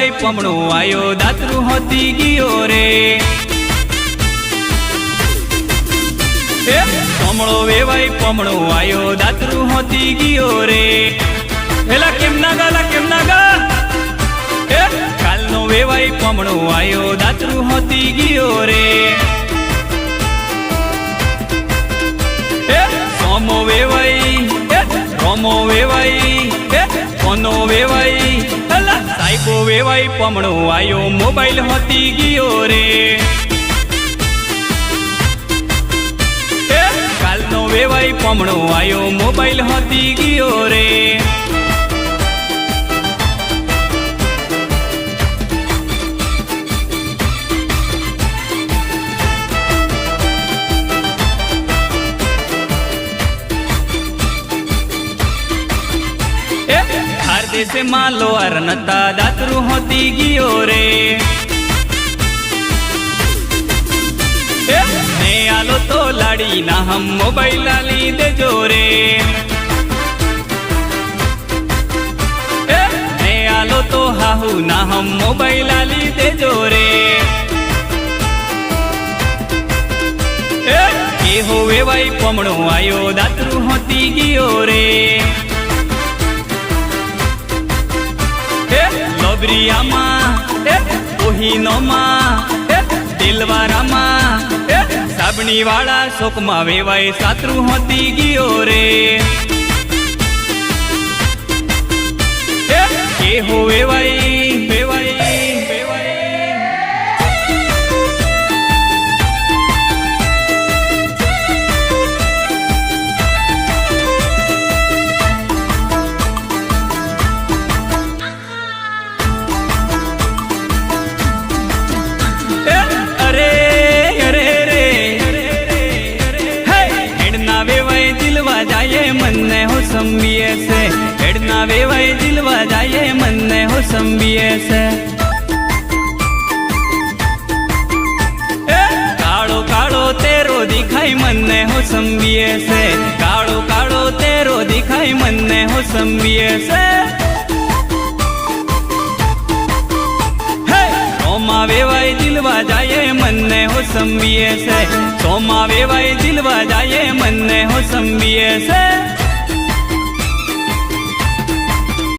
વેવાઈ પમણો આયો દાતરું હોતી ગયો રે કમળો વેવાઈ પમણો આયો દાતરું હોતી ગયો રે એલા કેમ ના ગા કાલનો વેવાઈ પમણો આયો દાતરું હોતી ગયો રે સોમો વેવાઈ રોમો વેવાઈ કોનો વેવાઈ અલા સાઈબો વેવાઈ પમણો આયો મોબાઈલ હોતી ગયો રે કાલનો વેવાઈ પમણો આયો મોબાઈલ હોતી ગયો રે देशे मालो अरनता दातरू होती गियो रे ने आलो तो लाड़ी ना हम मोबाइल ली दे जो रे ने आलो तो हाहू ना हम मोबाइल ली दे जो रे के हो वेवाई पमणो आयो दातरू होती गियो रे लोबरियामा ओहीनोमा दिलवारामा साबणी वाला शोकमा वेवाई सातरू होती गियो रे के हो वेवाई वेवाई संबिये से हेडना वेवाई दिलवा जाए मन ने हो संबिये से काड़ो काड़ो तेरो दिखाई मन ने हो संबिये से काड़ो काड़ो तेरो दिखाई मन ने हो संबिये से सोमा वेवाई दिलवा जाए मन ने हो संबिये से सोमा वेवाई दिलवा जाए मन ने हो संबिये से